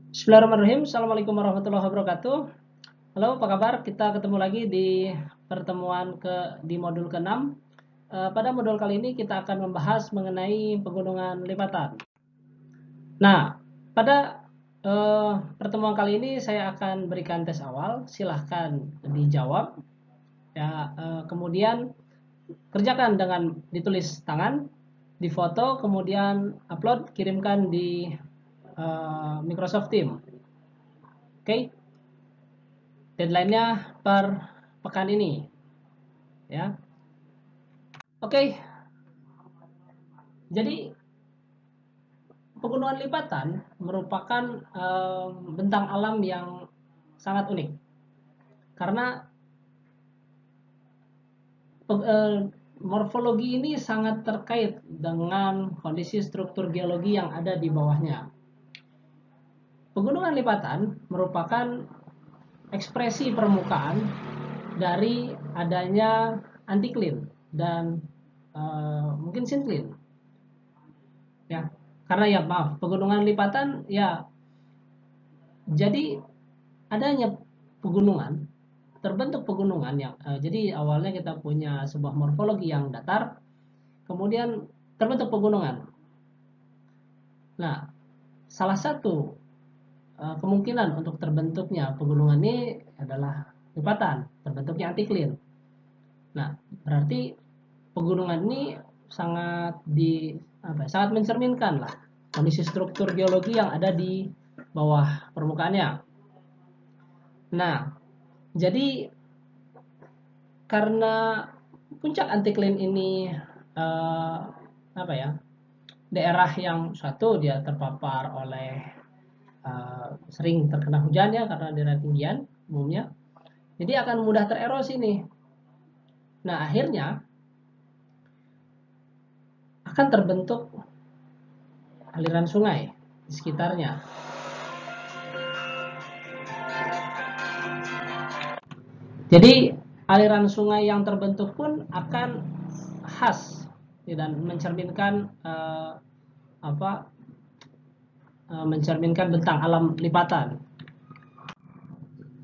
Bismillahirrahmanirrahim. Assalamualaikum warahmatullahi wabarakatuh. Halo, apa kabar? Kita ketemu lagi di pertemuan di modul ke-6. Pada modul kali ini kita akan membahas mengenai pegunungan lipatan. Nah, pada pertemuan kali ini saya akan berikan tes awal. Silahkan dijawab. Ya, kemudian kerjakan dengan ditulis tangan, difoto, kemudian upload, kirimkan di Microsoft Teams. Oke, deadline-nya per pekan ini, ya. Oke, jadi pegunungan lipatan merupakan bentang alam yang sangat unik karena morfologi ini sangat terkait dengan kondisi struktur geologi yang ada di bawahnya. Pegunungan lipatan merupakan ekspresi permukaan dari adanya antiklin dan mungkin sinklin, ya. Karena ya maaf, pegunungan lipatan ya, jadi adanya pegunungan, terbentuk pegunungan yang jadi awalnya kita punya sebuah morfologi yang datar, kemudian terbentuk pegunungan. Nah, salah satu kemungkinan untuk terbentuknya pegunungan ini adalah lipatan, terbentuknya antiklin. Nah, berarti pegunungan ini sangat mencerminkan lah kondisi struktur geologi yang ada di bawah permukaannya. Nah, jadi karena puncak antiklin ini eh, daerah yang satu dia terpapar oleh sering terkena hujan ya karena daerah tinggian umumnya, jadi akan mudah tererosi nih. Nah, akhirnya akan terbentuk aliran sungai di sekitarnya. Jadi aliran sungai yang terbentuk pun akan khas dan mencerminkan mencerminkan bentang alam lipatan.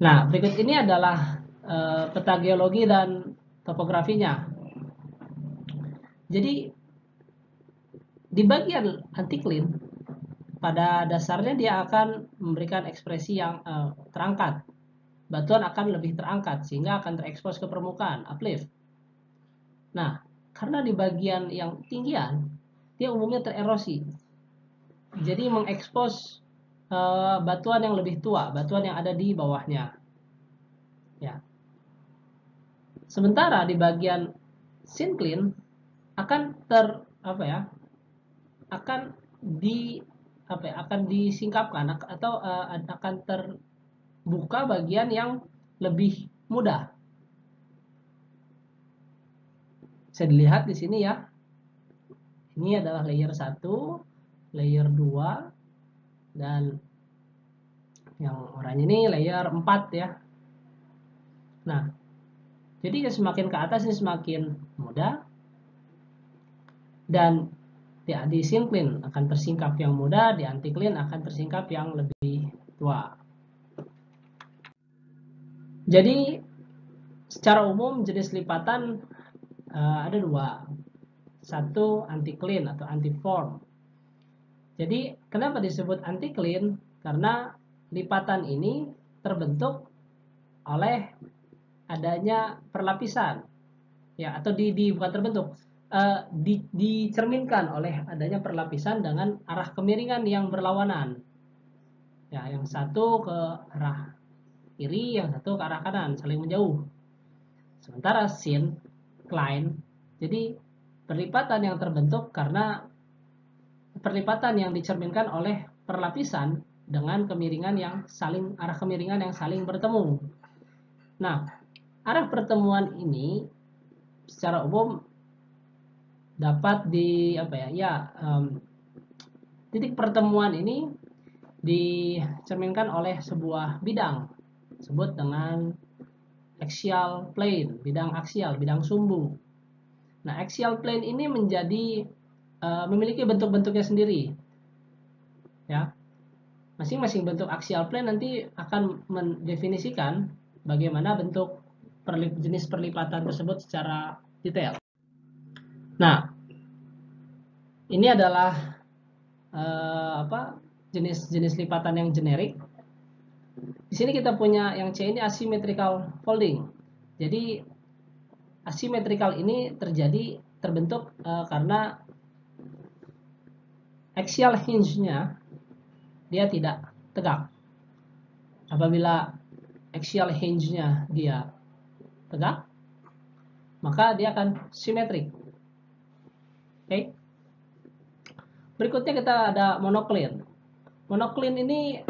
Nah, berikut ini adalah peta geologi dan topografinya. Jadi di bagian antiklin pada dasarnya dia akan memberikan ekspresi yang terangkat. Batuan akan lebih terangkat sehingga akan terekspos ke permukaan, uplift. Nah, karena di bagian yang tinggian dia umumnya tererosi. Jadi mengekspos batuan yang lebih tua, batuan yang ada di bawahnya. Ya. Sementara di bagian syncline akan akan disingkapkan atau akan terbuka bagian yang lebih mudah. Bisa dilihat di sini ya. Ini adalah layer 1, layer 2, dan yang oranye ini layer 4 ya. Nah, jadi semakin ke atas ini semakin mudah, dan di syncline akan tersingkap yang muda, di antiklin akan tersingkap yang lebih tua. Jadi secara umum jenis lipatan ada dua. Satu antiklin atau antiform. Jadi kenapa disebut antiklin? Karena lipatan ini terbentuk oleh adanya perlapisan, ya, atau bukan terbentuk, dicerminkan oleh adanya perlapisan dengan arah kemiringan yang berlawanan. Ya, yang satu ke arah kiri, yang satu ke arah kanan, saling menjauh. Sementara syncline, jadi perlipatan yang terbentuk karena perlipatan yang dicerminkan oleh perlapisan dengan kemiringan yang arah kemiringan yang saling bertemu. Nah, arah pertemuan ini secara umum dapat titik pertemuan ini dicerminkan oleh sebuah bidang disebut dengan axial plane, bidang aksial, bidang sumbu. Nah, axial plane ini memiliki bentuk-bentuknya sendiri, ya. Masing-masing bentuk axial plane nanti akan mendefinisikan bagaimana bentuk jenis perlipatan tersebut secara detail. Nah, ini adalah jenis-jenis lipatan yang generik. Di sini kita punya yang C ini asymmetrical folding. Jadi asymmetrical ini terbentuk karena axial hinge-nya dia tidak tegak. Apabila axial hinge-nya dia tegak, maka dia akan simetrik. Oke. Berikutnya kita ada monocline. Monocline ini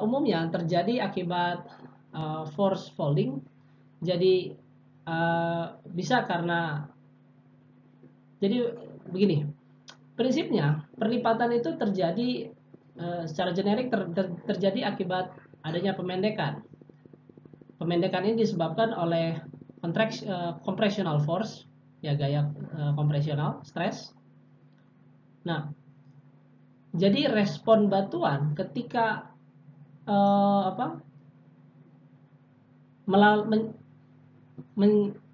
umumnya terjadi akibat force folding. Jadi bisa karena begini. Prinsipnya perlipatan itu terjadi secara generik terjadi akibat adanya pemendekan. Pemendekan ini disebabkan oleh compressional force, ya gaya kompresional, stres. Nah, jadi respon batuan ketika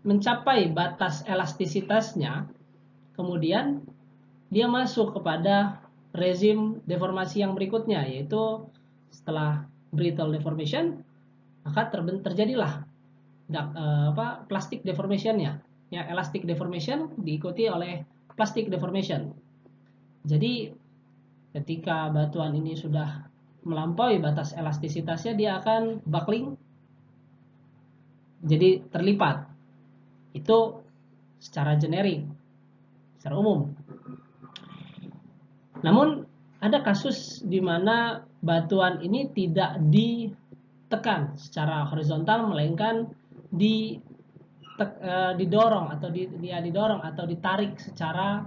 mencapai batas elastisitasnya, kemudian dia masuk kepada rezim deformasi yang berikutnya, yaitu setelah brittle deformation, maka terjadilah plastic deformationnya. Ya, elastic deformation diikuti oleh plastic deformation. Jadi ketika batuan ini sudah melampaui batas elastisitasnya, dia akan buckling, jadi terlipat. Itu secara generik, secara umum. Namun ada kasus di mana batuan ini tidak ditekan secara horizontal, melainkan didorong atau ditarik secara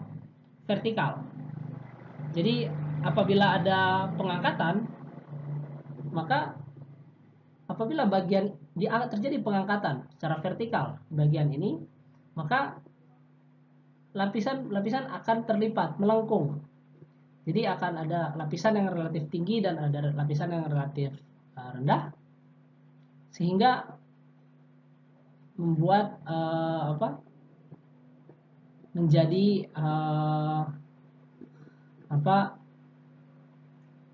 vertikal. Jadi apabila ada pengangkatan, maka apabila terjadi pengangkatan secara vertikal bagian ini, maka lapisan akan terlipat, melengkung. Jadi akan ada lapisan yang relatif tinggi dan ada lapisan yang relatif rendah, sehingga membuat menjadi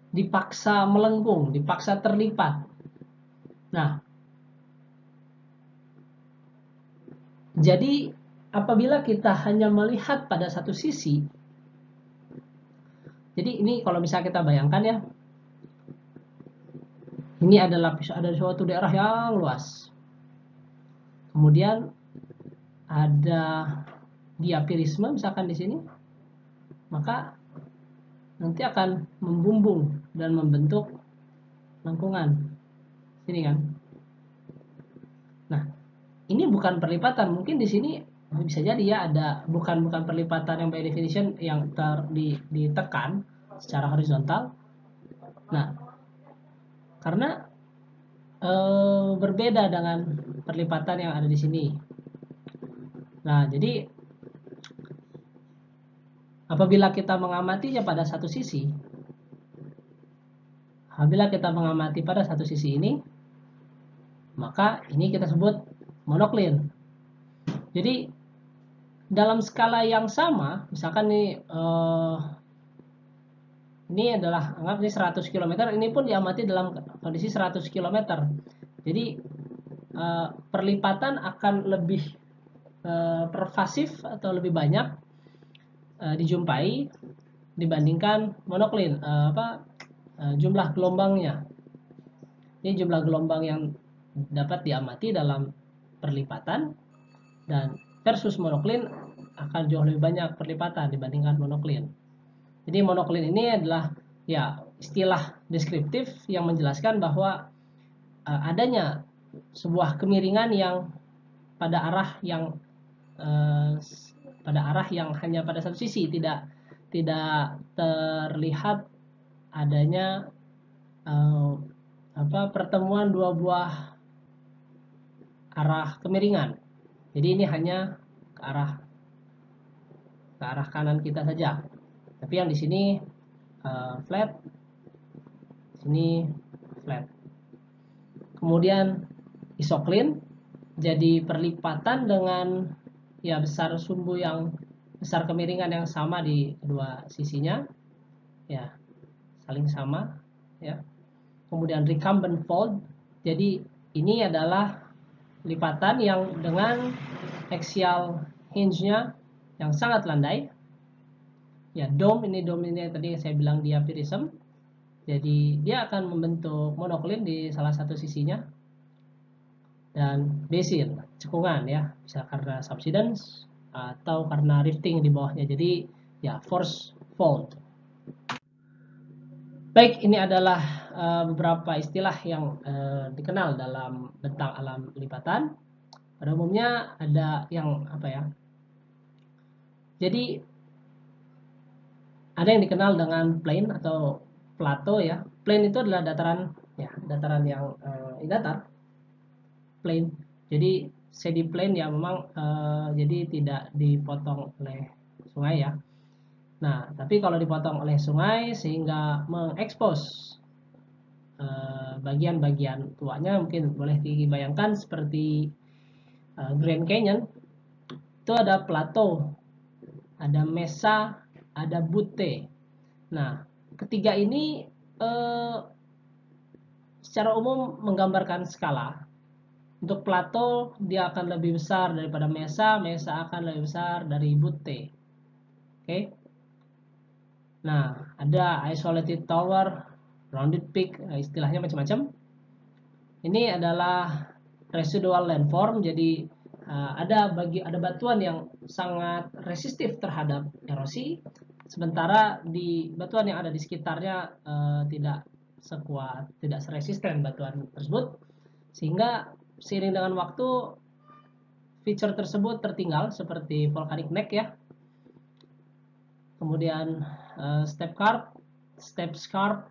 dipaksa melengkung, dipaksa terlipat. Nah, jadi apabila kita hanya melihat pada satu sisi, jadi ini kalau bisa kita bayangkan ya, ini adalah ada suatu daerah yang luas, kemudian ada diapirisme misalkan di sini, maka nanti akan membumbung dan membentuk lengkungan sini kan. Nah, ini bukan perlipatan, mungkin di sini bisa jadi ya ada bukan perlipatan yang by definition yang ditekan secara horizontal. Nah, karena berbeda dengan perlipatan yang ada di sini. Nah, jadi apabila kita mengamatinya pada satu sisi, ini, maka ini kita sebut monocline. Jadi dalam skala yang sama, misalkan nih ini adalah anggap ini 100 km, ini pun diamati dalam kondisi 100 km. Jadi perlipatan akan lebih pervasif atau lebih banyak dijumpai dibandingkan monocline, jumlah gelombangnya. Ini jumlah gelombang yang dapat diamati dalam perlipatan, dan versus monocline akan jauh lebih banyak perlipatan dibandingkan monocline. Jadi monocline ini adalah ya istilah deskriptif yang menjelaskan bahwa adanya sebuah kemiringan yang pada arah yang hanya pada satu sisi, tidak terlihat adanya pertemuan dua buah arah kemiringan. Jadi ini hanya ke arah kanan kita saja. Tapi yang di sini flat sini flat. Kemudian isoklin, jadi perlipatan dengan ya besar sumbu yang besar kemiringan yang sama di kedua sisinya, ya saling sama, ya. Kemudian recumbent fold, jadi ini adalah lipatan yang dengan axial hinge-nya yang sangat landai. Ya, dome ini tadi saya bilang diapirism. Jadi dia akan membentuk monoklin di salah satu sisinya. Dan basin, cekungan ya, bisa karena subsidence atau karena rifting di bawahnya. Jadi ya force fold. Baik, ini adalah beberapa istilah yang dikenal dalam bentang alam lipatan. Pada umumnya ada yang apa ya? Jadi ada yang dikenal dengan plane atau plateau ya. Plane itu adalah dataran ya, dataran yang datar. Plane. Jadi shady plane ya memang jadi tidak dipotong oleh sungai ya. Nah, tapi kalau dipotong oleh sungai sehingga mengekspos bagian-bagian tuanya, mungkin boleh dibayangkan seperti Grand Canyon. Itu ada plateau, ada mesa, ada butte. Nah, ketiga ini secara umum menggambarkan skala. Untuk plateau dia akan lebih besar daripada mesa, mesa akan lebih besar dari butte. Oke. Nah, ada isolated tower, rounded peak, istilahnya macam-macam. Ini adalah residual landform, jadi ada batuan yang sangat resistif terhadap erosi, sementara di batuan yang ada di sekitarnya tidak sekuat, tidak seresisten batuan tersebut, sehingga seiring dengan waktu feature tersebut tertinggal seperti volcanic neck ya. Kemudian step scarp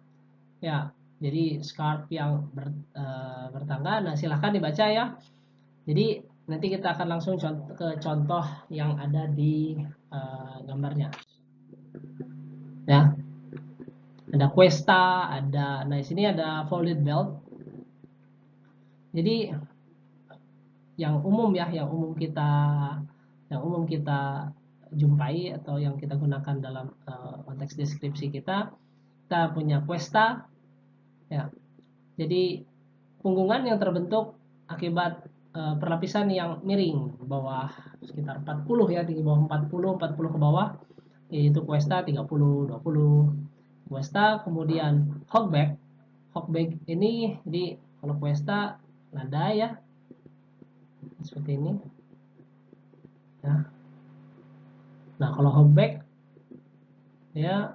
ya, jadi scarp yang bertangga. Nah, silahkan dibaca ya. Jadi nanti kita akan langsung ke contoh yang ada di gambarnya ya. Ada cuesta, nah di sini ada folded belt. Jadi yang umum kita jumpai atau yang kita gunakan dalam konteks deskripsi kita punya cuesta ya. Jadi punggungan yang terbentuk akibat perlapisan yang miring bawah sekitar 40 ya, di bawah 40 ke bawah, yaitu cuesta 30 20 cuesta. Kemudian hogback ini, jadi kalau cuesta landai ya seperti ini ya. Nah, kalau hogback ya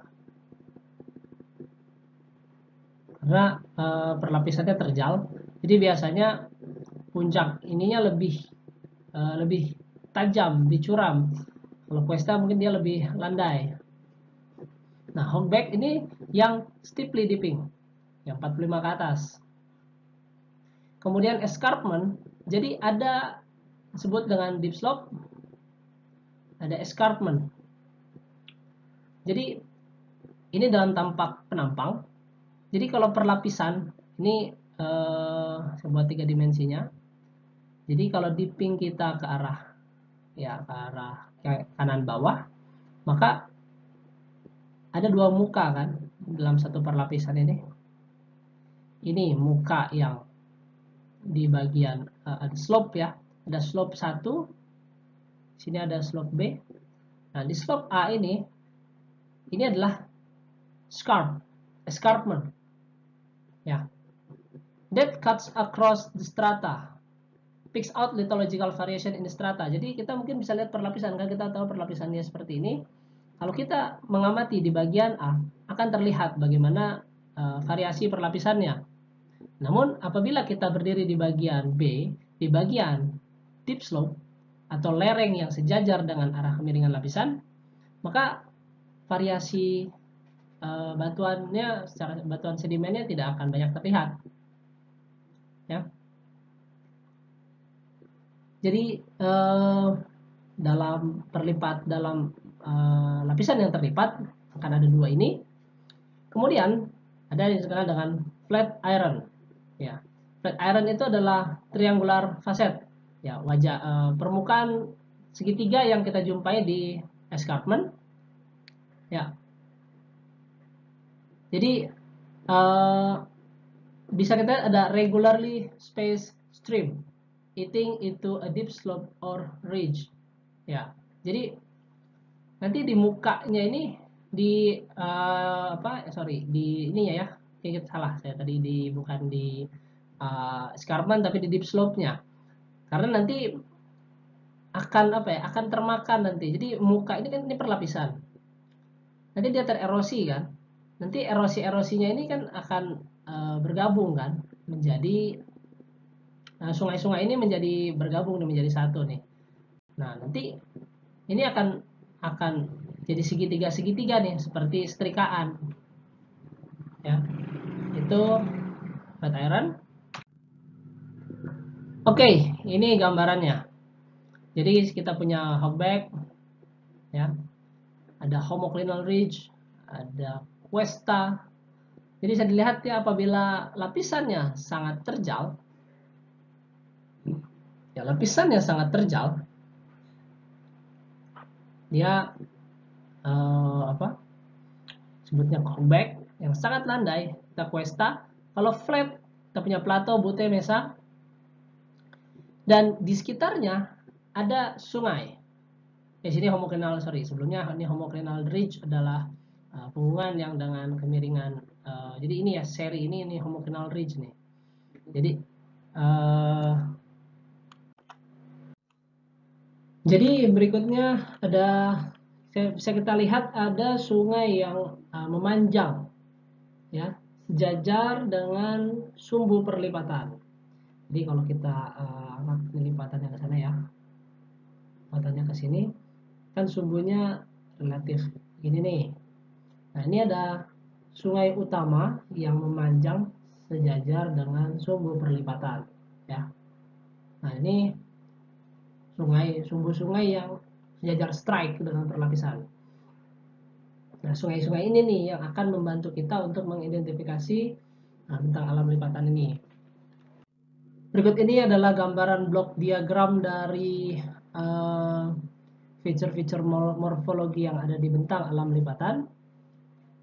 karena perlapisannya terjal, jadi biasanya puncak ininya lebih tajam, lebih curam. Kalau cuesta mungkin dia lebih landai. Nah, hogback ini yang steeply dipping, yang 45 ke atas. Kemudian escarpment, jadi ada disebut dengan deep slope, ada escarpment. Jadi ini dalam tampak penampang. Jadi kalau perlapisan ini sebuah 3 dimensinya. Jadi kalau dipping kita ke arah kanan bawah, maka ada 2 muka kan dalam satu perlapisan ini. Ini muka yang di bagian ada slope ya, ada slope 1, sini ada slope B. Nah, di slope A ini adalah escarpment ya, that cuts across the strata, picks out lithological variation in the strata. Jadi kita mungkin bisa lihat perlapisan, kan kita tahu perlapisannya seperti ini. Kalau kita mengamati di bagian A, akan terlihat bagaimana variasi perlapisannya. Namun apabila kita berdiri di bagian B, di bagian deep slope atau lereng yang sejajar dengan arah kemiringan lapisan, maka variasi batuan sedimennya tidak akan banyak terlihat ya. Jadi dalam lapisan yang terlipat akan ada 2 ini. Kemudian ada yang dikenal dengan flat iron. Ya, flat iron itu adalah triangular facet. Ya, wajah permukaan segitiga yang kita jumpai di escarpment. Ya, jadi bisa kita ada regularly spaced stream eating into a deep slope or ridge. Ya, jadi nanti di mukanya ini di di ininya ya, kayak salah saya tadi, di bukan di escarpment tapi di deep slope-nya, karena nanti akan akan termakan nanti. Jadi muka ini kan ini perlapisan, nanti dia tererosi kan, nanti erosinya ini kan akan bergabung kan menjadi sungai-sungai ini menjadi bergabung nih, menjadi satu nih. Nah, nanti ini akan jadi segitiga nih, seperti setrikaan. Ya, itu flat iron. Oke, ini gambarannya. Jadi kita punya hogback, ya, ada homoclinal ridge, ada cuesta. Jadi bisa dilihat ya, apabila lapisannya sangat terjal, dia sebutnya hogback yang sangat landai, kita cuesta. Kalau flat, kita punya plateau Butte Mesa, dan di sekitarnya ada sungai. Di sini sebelumnya ini homoclinal ridge adalah punggungan yang dengan kemiringan. Jadi ini ya, seri ini homoclinal ridge nih. Jadi berikutnya bisa kita lihat ada sungai yang memanjang, ya, sejajar dengan sumbu perlipatan. Jadi kalau kita lipatannya ke sana ya, lipatannya ke sini, kan sumbunya relatif gini nih. Nah, ini ada sungai utama yang memanjang sejajar dengan sumbu perlipatan, ya. Nah, ini sumbu sungai yang sejajar strike dengan perlapisan. Nah, sungai-sungai ini nih yang akan membantu kita untuk mengidentifikasi tentang alam lipatan ini. Berikut ini adalah gambaran blok diagram dari feature-feature morfologi yang ada di bentang alam lipatan.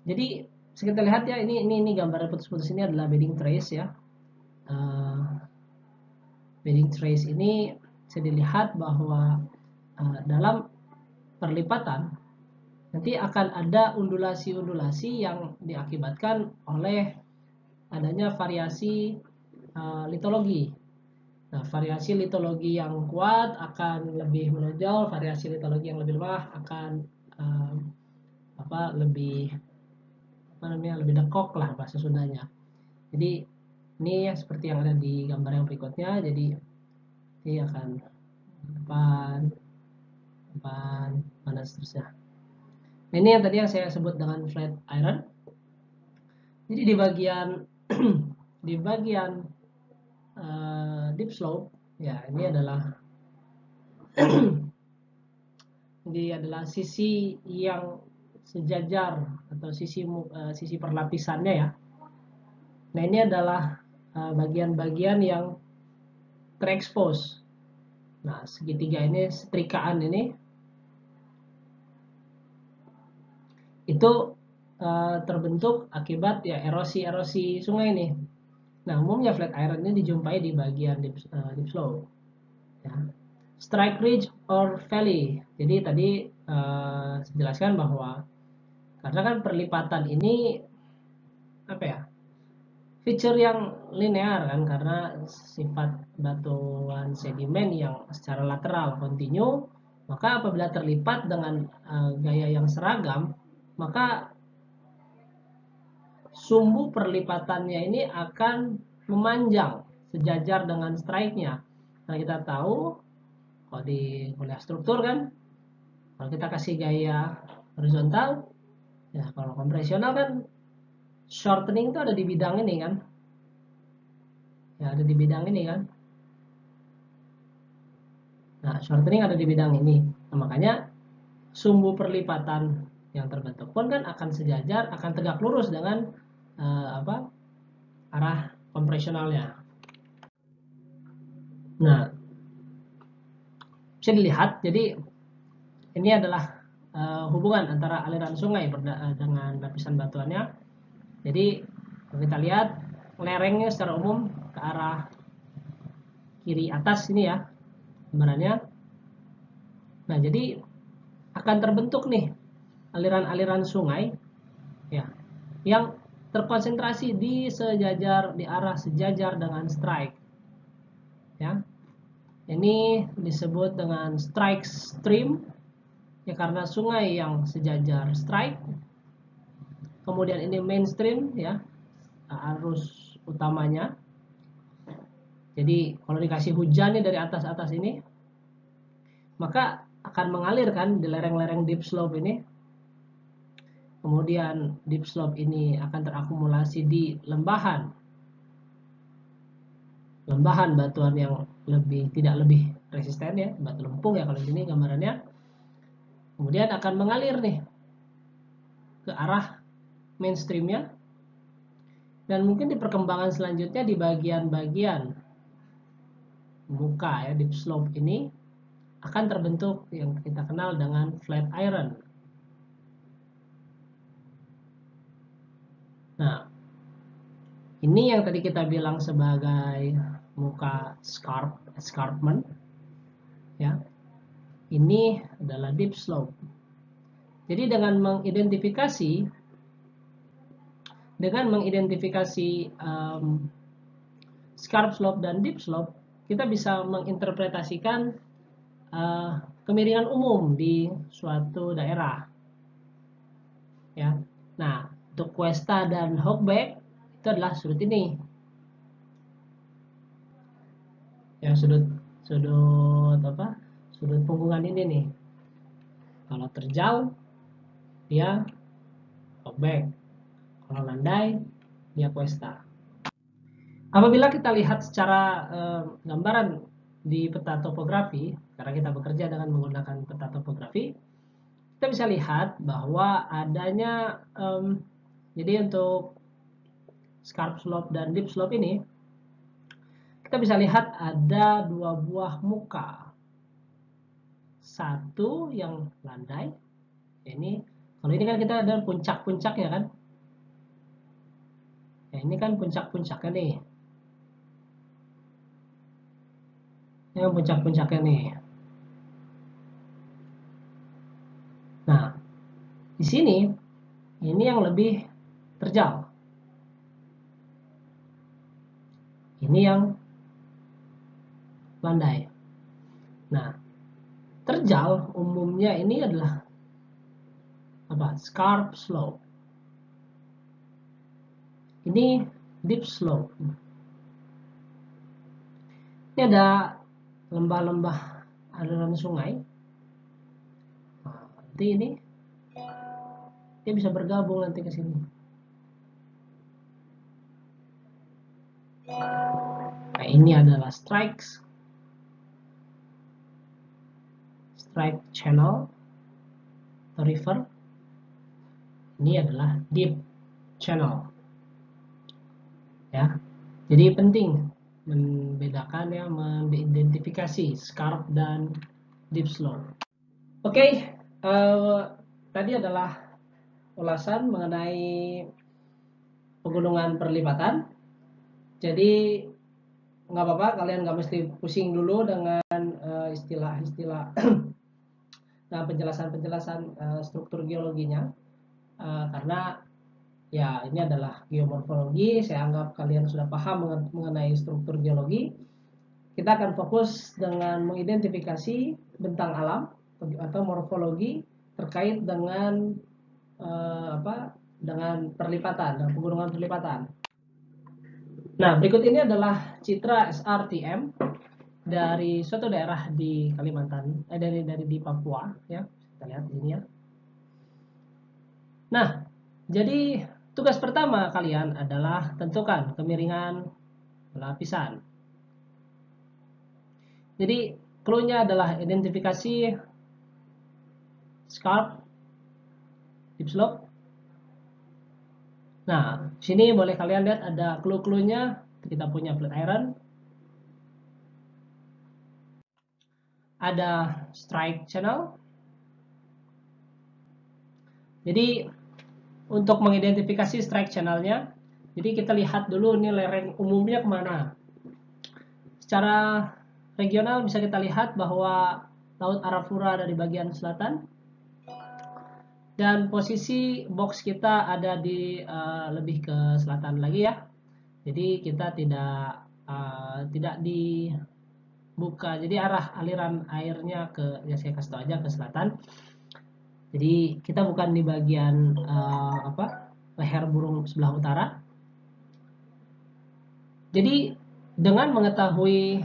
Jadi kita lihat ya, ini gambar putus-putus ini adalah bedding trace ya. Bedding trace ini bisa dilihat bahwa dalam perlipatan nanti akan ada undulasi-undulasi yang diakibatkan oleh adanya variasi litologi. Nah, variasi litologi yang kuat akan lebih menonjol, variasi litologi yang lebih lemah akan lebih dekok lah bahasa Sundanya. Jadi ini ya seperti yang ada di gambar yang berikutnya. Jadi ini akan depan dan seterusnya. Nah, ini yang tadi yang saya sebut dengan flat iron. Jadi di bagian deep slope ya, ini adalah sisi yang sejajar atau sisi perlapisannya ya. Nah, ini adalah bagian-bagian yang terekspos. Nah, segitiga ini, setrikaan ini itu terbentuk akibat ya erosi sungai ini. Nah, umumnya flat iron ini dijumpai di bagian deep slope. Ya. Strike ridge or valley. Jadi tadi saya jelaskan bahwa karena kan perlipatan ini feature yang linear kan, karena sifat batuan sedimen yang secara lateral kontinu, maka apabila terlipat dengan gaya yang seragam, maka sumbu perlipatannya ini akan memanjang sejajar dengan strike-nya. Nah, kita tahu kalau di kuliah struktur kan, kalau kita kasih gaya horizontal, ya kalau kompresional kan shortening itu ada di bidang ini kan, ya ada di bidang ini kan. Nah, shortening ada di bidang ini. Nah, makanya sumbu perlipatan yang terbentuk pun kan akan sejajar, akan tegak lurus dengan arah kompresionalnya. Nah, bisa dilihat, jadi ini adalah hubungan antara aliran sungai dengan lapisan batuannya. Jadi kalau kita lihat lerengnya secara umum ke arah kiri atas ini ya gambarannya. Nah, jadi akan terbentuk nih aliran-aliran sungai ya yang terkonsentrasi di arah sejajar dengan strike ya. Ini disebut dengan strike stream ya, karena sungai yang sejajar strike. Kemudian ini mainstream ya, arus utamanya. Jadi kalau dikasih hujan nih dari atas ini, maka akan mengalir kan di lereng-lereng deep slope ini. Kemudian deep slope ini akan terakumulasi di lembahan batuan yang tidak lebih resisten ya, batu lempung ya kalau ini gambarannya. Kemudian akan mengalir nih ke arah mainstreamnya, dan mungkin di perkembangan selanjutnya di bagian-bagian muka ya deep slope ini akan terbentuk yang kita kenal dengan flat iron. Nah, ini yang tadi kita bilang sebagai muka escarpment ya. Ini adalah deep slope. Jadi dengan mengidentifikasi scarp slope dan deep slope, kita bisa menginterpretasikan kemiringan umum di suatu daerah ya. Nah, untuk Cuesta dan Hochberg itu adalah sudut ini ya, sudut punggungan ini nih. Kalau terjal dia Hochberg, kalau landai dia Cuesta. Apabila kita lihat secara gambaran di peta topografi, karena kita bekerja dengan menggunakan peta topografi, kita bisa lihat bahwa adanya jadi untuk scarp slope dan deep slope ini, kita bisa lihat ada dua buah muka. Satu yang landai, ini kalau ini kan kita ada puncak-puncaknya kan. Ya, ini kan puncak-puncaknya nih. Ini kan puncak-puncaknya nih. Nah, di sini ini yang lebih terjal. Ini yang landai. Nah, terjal umumnya ini adalah scarp slope. Ini deep slope. Ini ada lembah-lembah aliran sungai. Nah, nanti ini dia bisa bergabung nanti ke sini. Nah, ini adalah strike channel atau river. Ini adalah deep channel ya. Jadi penting membedakan ya, mengidentifikasi scarp dan deep slope. Oke, tadi adalah ulasan mengenai pegunungan perlipatan. Jadi nggak apa-apa, kalian nggak mesti pusing dulu dengan istilah-istilah nah penjelasan struktur geologinya, karena ya ini adalah geomorfologi. Saya anggap kalian sudah paham mengenai struktur geologi. Kita akan fokus dengan mengidentifikasi bentang alam atau morfologi terkait dengan dengan perlipatan dan pegunungan perlipatan. Nah, berikut ini adalah citra SRTM dari suatu daerah di Kalimantan, dari di Papua ya. Kita lihat di sini ya. Nah, jadi tugas pertama kalian adalah tentukan kemiringan lapisan. Jadi clue-nya adalah identifikasi scarp, deep slope. Nah, sini boleh kalian lihat ada clue-cluenya. Kita punya Flatiron, ada strike channel. Jadi untuk mengidentifikasi strike channelnya, jadi kita lihat dulu ini lereng umumnya kemana. Secara regional bisa kita lihat bahwa Laut Arafura ada di bagian selatan, dan posisi box kita ada di lebih ke selatan lagi ya. Jadi kita tidak dibuka, jadi arah aliran airnya ke, ya saya kasih tahu aja, ke selatan. Jadi kita bukan di bagian leher burung sebelah utara. Jadi dengan mengetahui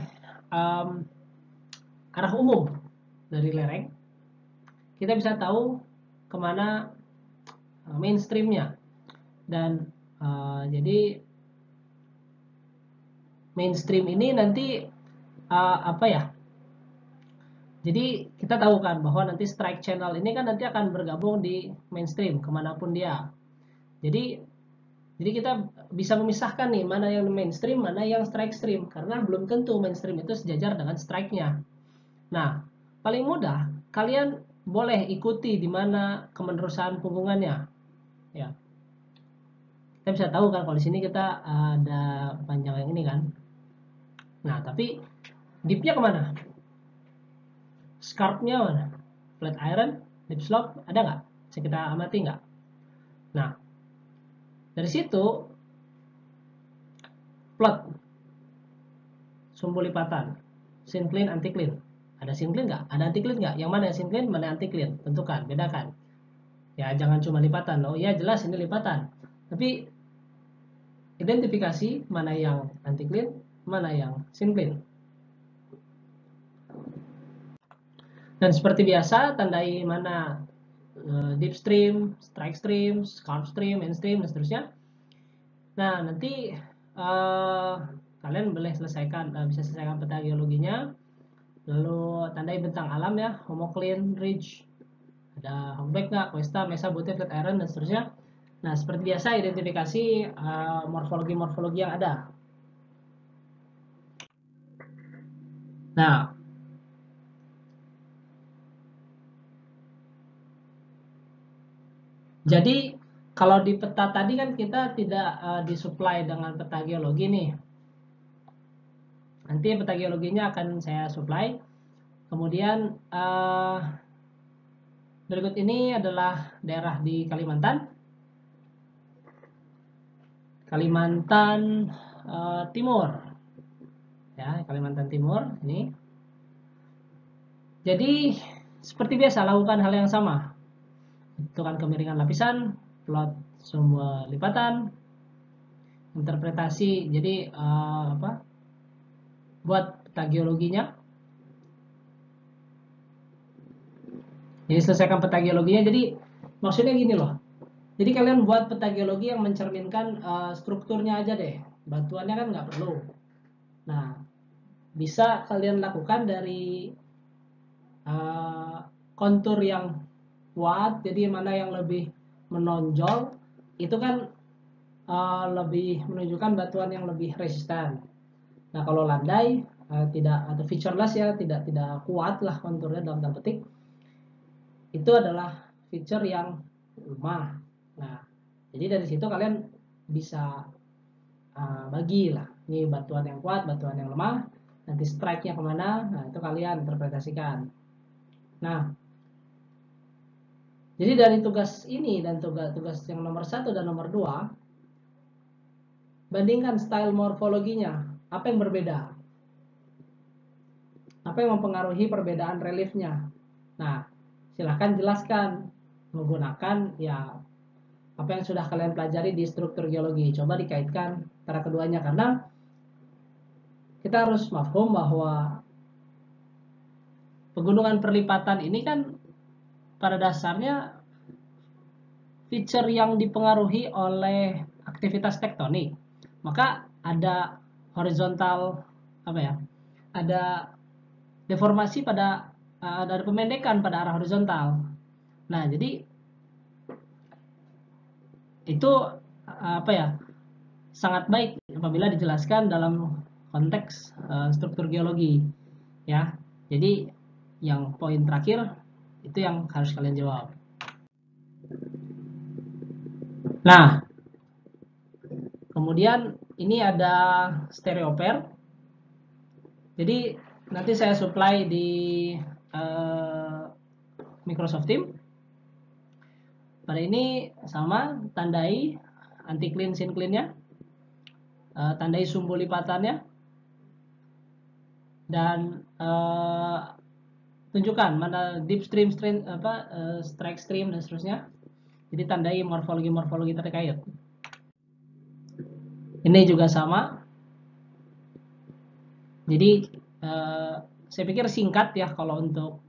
arah umum dari lereng, kita bisa tahu kemana mainstreamnya. Dan jadi mainstream ini nanti jadi kita tahu kan bahwa nanti strike channel ini kan nanti akan bergabung di mainstream kemanapun dia. Jadi kita bisa memisahkan nih mana yang mainstream, mana yang strike stream, karena belum tentu mainstream itu sejajar dengan strike-nya. Nah, paling mudah kalian boleh ikuti di mana kemenerusan punggungannya. Ya, kita bisa tahu kan kalau di sini kita ada panjang yang ini kan. Nah, tapi dipnya kemana? Scarp-nya mana? Flatiron, dip slope, ada nggak? Bisa kita amati nggak? Nah, dari situ plot sumbu lipatan, syncline, anticline. Ada syncline nggak? Ada anticline nggak? Yang mana yang syncline, mana anticline? Tentukan, bedakan. Ya, jangan cuma lipatan. Oh iya, jelas ini lipatan. Tapi identifikasi mana yang anticline, mana yang syncline. Dan seperti biasa, tandai mana deep stream, strike stream, scarp stream, mainstream, dan seterusnya. Nah, nanti kalian boleh bisa selesaikan peta geologinya. Lalu tandai bentang alam ya, homocline, ridge, ada humpback nggak, cuesta, mesa, butte, flatiron, dan seterusnya. Nah, seperti biasa identifikasi morfologi-morfologi yang ada. Nah, jadi kalau di peta tadi kan kita tidak disuplai dengan peta geologi nih. Nanti peta geologinya akan saya supply. Kemudian berikut ini adalah daerah di Kalimantan. Kalimantan Timur. Ya, Kalimantan Timur ini. Jadi seperti biasa lakukan hal yang sama. Tentukan kemiringan lapisan, plot sumbu lipatan, interpretasi. Jadi buat peta geologinya. Jadi selesaikan peta geologinya. Jadi maksudnya gini loh. Jadi kalian buat peta geologi yang mencerminkan strukturnya aja deh. Batuannya kan nggak perlu. Nah, bisa kalian lakukan dari kontur yang kuat. Jadi mana yang lebih menonjol itu kan lebih menunjukkan batuan yang lebih resisten. Nah, kalau landai tidak, atau featureless ya, tidak kuat lah konturnya dalam tanda petik, itu adalah feature yang lemah. Nah, jadi dari situ kalian bisa bagi lah, ini batuan yang kuat, batuan yang lemah, nanti strike-nya kemana, nah itu kalian interpretasikan. Nah, jadi dari tugas ini dan tugas yang nomor 1 dan nomor 2, bandingkan style morfologinya, apa yang berbeda, apa yang mempengaruhi perbedaan reliefnya. Nah, silahkan jelaskan menggunakan ya apa yang sudah kalian pelajari di struktur geologi. Coba dikaitkan antara keduanya, karena kita harus mafhum bahwa pegunungan perlipatan ini kan pada dasarnya feature yang dipengaruhi oleh aktivitas tektonik. Maka ada horizontal ada deformasi pada ada pemendekan pada arah horizontal. Nah, jadi itu apa ya, sangat baik apabila dijelaskan dalam konteks struktur geologi ya. Jadi yang poin terakhir itu yang harus kalian jawab. Nah, kemudian ini ada stereo pair. Jadi nanti saya supply di Microsoft Teams. Pada ini sama, tandai anti clean sin clean-nya, tandai sumbu lipatannya, dan tunjukkan mana deep stream, strike stream dan seterusnya. Jadi tandai morfologi terkait. Ini juga sama. Jadi saya pikir singkat ya kalau untuk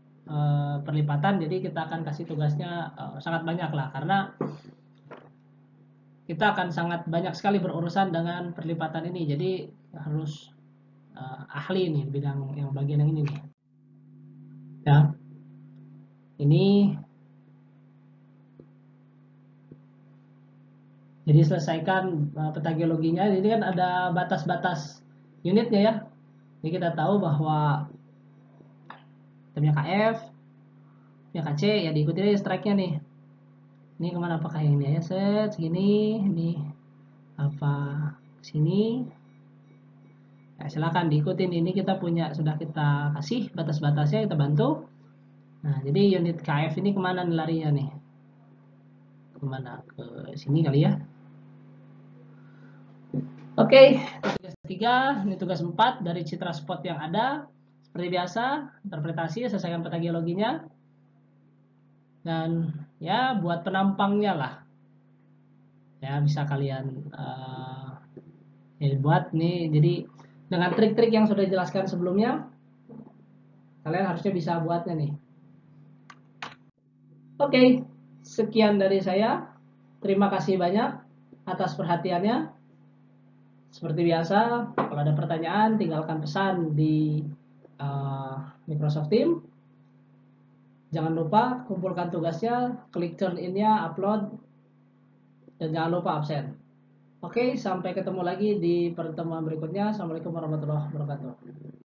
perlipatan. Jadi kita akan kasih tugasnya sangat banyak lah, karena kita akan sangat banyak sekali berurusan dengan perlipatan ini. Jadi harus ahli nih bidang yang bagian yang ini nih. Ya. Ini jadi selesaikan peta geologinya. Jadi kan ada batas-batas unitnya ya. Jadi kita tahu bahwa punya KF, punya KC, ya diikuti aja strike-nya nih. Ini kemana, apakah yang ini ya, set segini, ini apa sini. Ya, silakan diikutin. Ini kita punya, sudah kita kasih batas-batasnya, kita bantu. Nah, jadi unit KF ini kemana nih larinya nih? Kemana? Ke sini kali ya. Oke, tugas 3, ini tugas 4 dari citra spot yang ada. Seperti biasa, interpretasi, selesaikan peta geologinya. Dan ya buat penampangnya lah. Ya bisa kalian ya buat nih. Jadi dengan trik-trik yang sudah dijelaskan sebelumnya, kalian harusnya bisa buatnya nih. Oke, sekian dari saya. Terima kasih banyak atas perhatiannya. Seperti biasa, kalau ada pertanyaan, tinggalkan pesan di Microsoft Teams. Jangan lupa kumpulkan tugasnya, klik turn in-nya, upload, dan jangan lupa absen. Oke, sampai ketemu lagi di pertemuan berikutnya. Assalamualaikum warahmatullahi wabarakatuh.